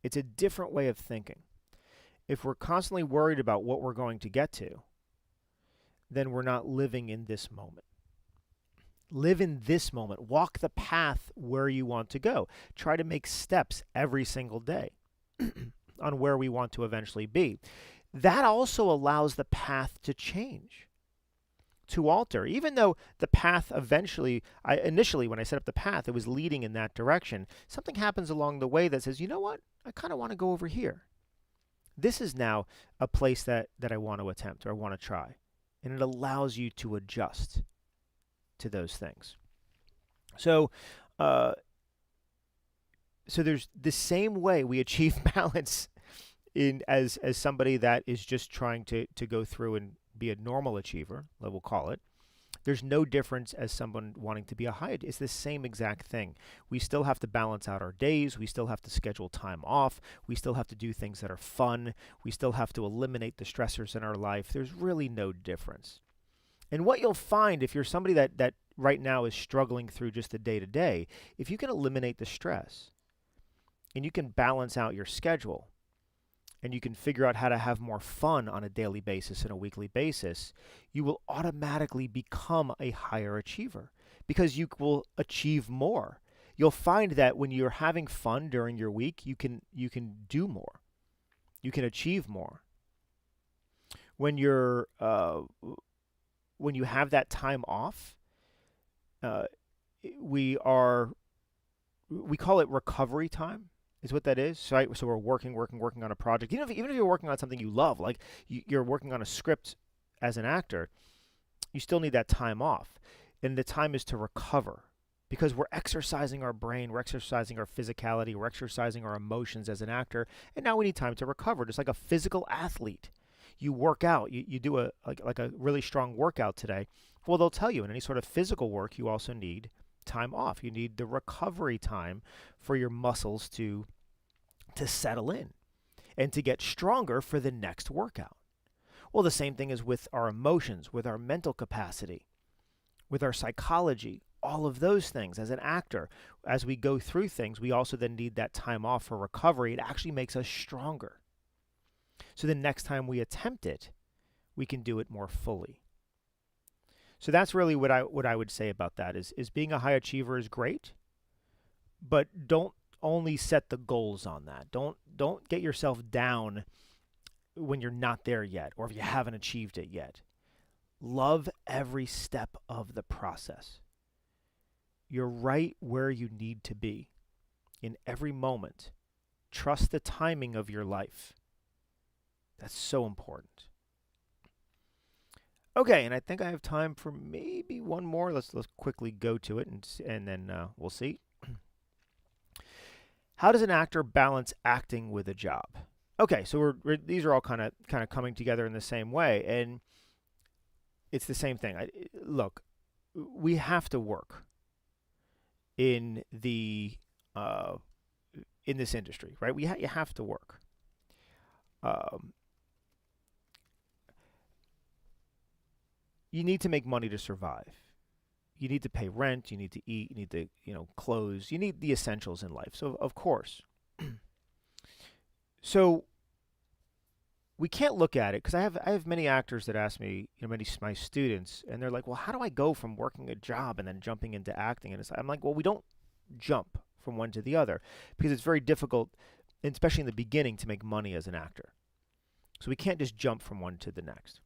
S1: It's a different way of thinking. If we're constantly worried about what we're going to get to, then we're not living in this moment. Live in this moment. Walk the path where you want to go. Try to make steps every single day on where we want to eventually be. That also allows the path to change, to alter. Even though the path initially when I set up the path, it was leading in that direction, something happens along the way that says, you know what, I kind of want to go over here. This is now a place that I want to attempt or I want to try. And it allows you to adjust to those things. So there's the same way we achieve balance in as somebody that is just trying to go through and be a normal achiever, we'll call it. There's no difference as someone wanting to be a high. It's the same exact thing. We still have to balance out our days. We still have to schedule time off. We still have to do things that are fun. We still have to eliminate the stressors in our life. There's really no difference. And what you'll find if you're somebody that right now is struggling through just the day-to-day, if you can eliminate the stress and you can balance out your schedule and you can figure out how to have more fun on a daily basis and a weekly basis, you will automatically become a higher achiever because you will achieve more. You'll find that when you're having fun during your week, you can do more. You can achieve more. When you have that time off, we call it recovery time. Is what that is. So we're working on a project. Even if you're working on something you love, like you're working on a script as an actor, you still need that time off. And the time is to recover because we're exercising our brain, we're exercising our physicality, we're exercising our emotions as an actor, and now we need time to recover, just like a physical athlete. You work out, you do a really strong workout today. Well, they'll tell you in any sort of physical work, you also need time off. You need the recovery time for your muscles to settle in and to get stronger for the next workout. Well, the same thing is with our emotions, with our mental capacity, with our psychology, all of those things. As an actor, as we go through things, we also then need that time off for recovery. It actually makes us stronger. So the next time we attempt it, we can do it more fully. So that's really what I would say about that is being a high achiever is great, but don't only set the goals on that. Don't get yourself down when you're not there yet or if you haven't achieved it yet. Love every step of the process. You're right where you need to be in every moment. Trust the timing of your life. That's so important. Okay, and I think I have time for maybe one more. Let's quickly go to it, and then we'll see. How does an actor balance acting with a job? Okay, so these are all kind of coming together in the same way, and it's the same thing. Look, we have to work in in this industry, right? You have to work. You need to make money to survive. You need to pay rent. You need to eat. You need to clothes. You need the essentials in life. So of course. So we can't look at it because I have many actors that ask me, many my students, and they're like, well, how do I go from working a job and then jumping into acting? And I'm like, well, we don't jump from one to the other because it's very difficult, especially in the beginning, to make money as an actor. So we can't just jump from one to the next.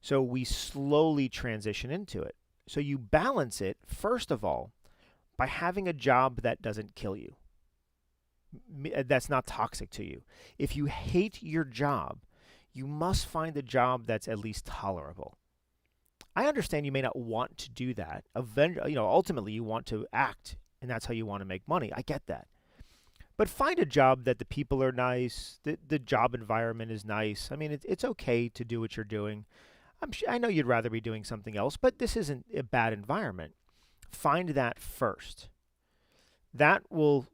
S1: So we slowly transition into it. So you balance it, first of all, by having a job that doesn't kill you, that's not toxic to you. If you hate your job, you must find a job that's at least tolerable. I understand you may not want to do that. Ultimately, you want to act, and that's how you want to make money. I get that. But find a job that the people are nice, the job environment is nice. I mean, it's okay to do what you're doing. I know you'd rather be doing something else, but this isn't a bad environment. Find that first. That will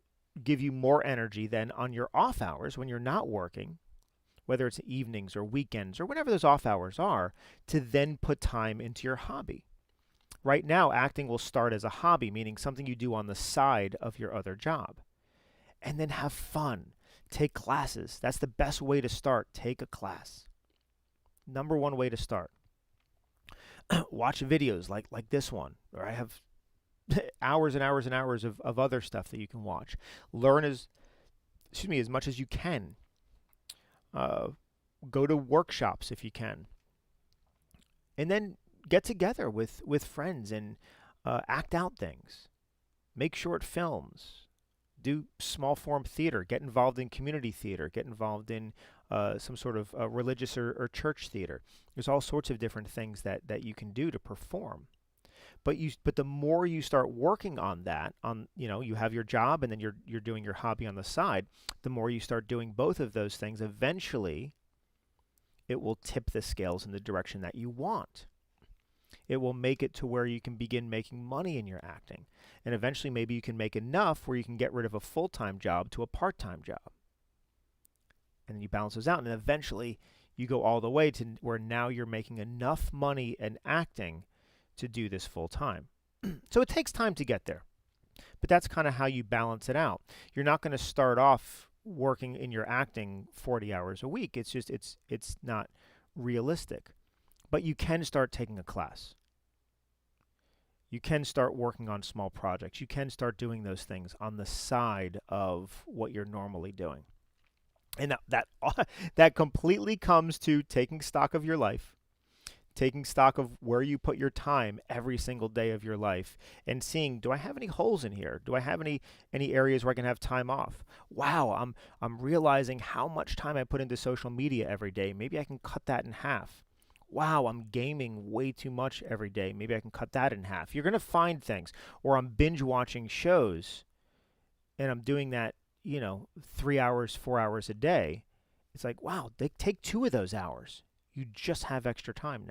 S1: give you more energy than on your off hours when you're not working, whether it's evenings or weekends or whatever those off hours are, to then put time into your hobby. Right now, acting will start as a hobby, meaning something you do on the side of your other job. And then have fun. Take classes. That's the best way to start. Take a class. Number one way to start. Watch videos like this one, or I have hours and hours and hours of other stuff that you can watch. Learn as much as you can. Go to workshops if you can. And then get together with friends and act out things. Make short films. Do small form theater. Get involved in community theater. Get involved in some sort of religious or church theater. There's all sorts of different things that you can do to perform. But the more you start working on that, you have your job and then you're doing your hobby on the side. The more you start doing both of those things, eventually, it will tip the scales in the direction that you want. It will make it to where you can begin making money in your acting. And eventually maybe you can make enough where you can get rid of a full-time job to a part-time job. And then you balance those out. And eventually you go all the way to where now you're making enough money in acting to do this full-time. So it takes time to get there. But that's kind of how you balance it out. You're not going to start off working in your acting 40 hours a week. It's just, it's not realistic. But you can start taking a class. You can start working on small projects. You can start doing those things on the side of what you're normally doing. And that completely comes to taking stock of your life, taking stock of where you put your time every single day of your life, and seeing, do I have any holes in here? Do I have any areas where I can have time off? Wow, I'm realizing how much time I put into social media every day. Maybe I can cut that in half. Wow, I'm gaming way too much every day. Maybe I can cut that in half. You're going to find things. Or I'm binge watching shows and I'm doing that, 3 hours, 4 hours a day. It's like, wow, they take 2 of those hours. You just have extra time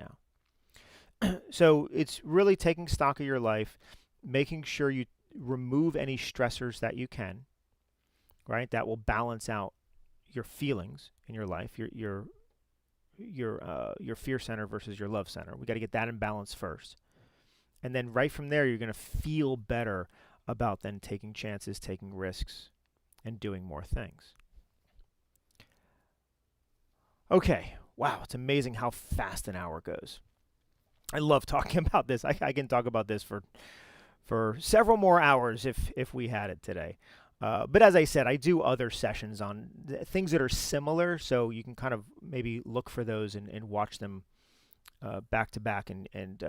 S1: now. So it's really taking stock of your life, making sure you remove any stressors that you can, right? That will balance out your feelings in your life, your fear center versus your love center. We got to get that in balance first. And then right from there, you're going to feel better about then taking chances, taking risks, and doing more things. Okay, Wow, it's amazing how fast an hour goes. I love talking about this. I can talk about this for several more hours if we had it today. But as I said, I do other sessions on things that are similar, so you can kind of maybe look for those and watch them back to back, and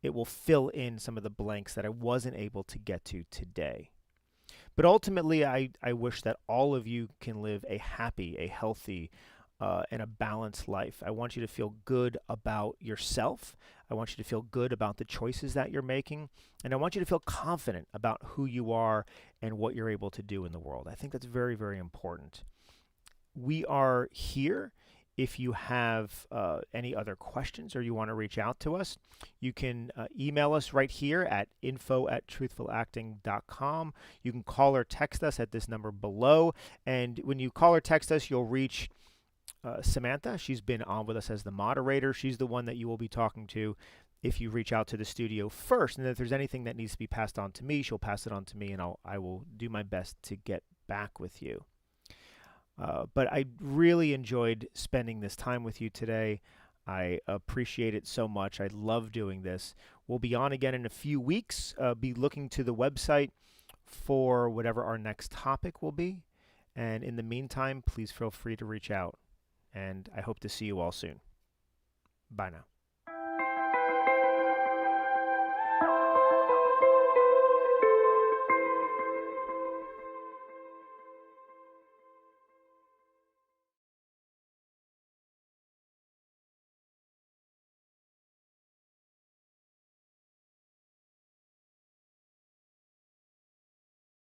S1: it will fill in some of the blanks that I wasn't able to get to today. But ultimately, I wish that all of you can live a happy, a healthy, and a balanced life. I want you to feel good about yourself. I want you to feel good about the choices that you're making. And I want you to feel confident about who you are and what you're able to do in the world. I think that's very, very important. We are here. If you have any other questions or you want to reach out to us, you can email us right here at info@truthfulacting.com. You can call or text us at this number below. And when you call or text us, you'll reach Samantha. She's been on with us as the moderator. She's the one that you will be talking to if you reach out to the studio first. And if there's anything that needs to be passed on to me, she'll pass it on to me, and I will do my best to get back with you. But I really enjoyed spending this time with you today. I appreciate it so much. I love doing this. We'll be on again in a few weeks. Be looking to the website for whatever our next topic will be. And in the meantime, please feel free to reach out. And I hope to see you all soon. Bye now.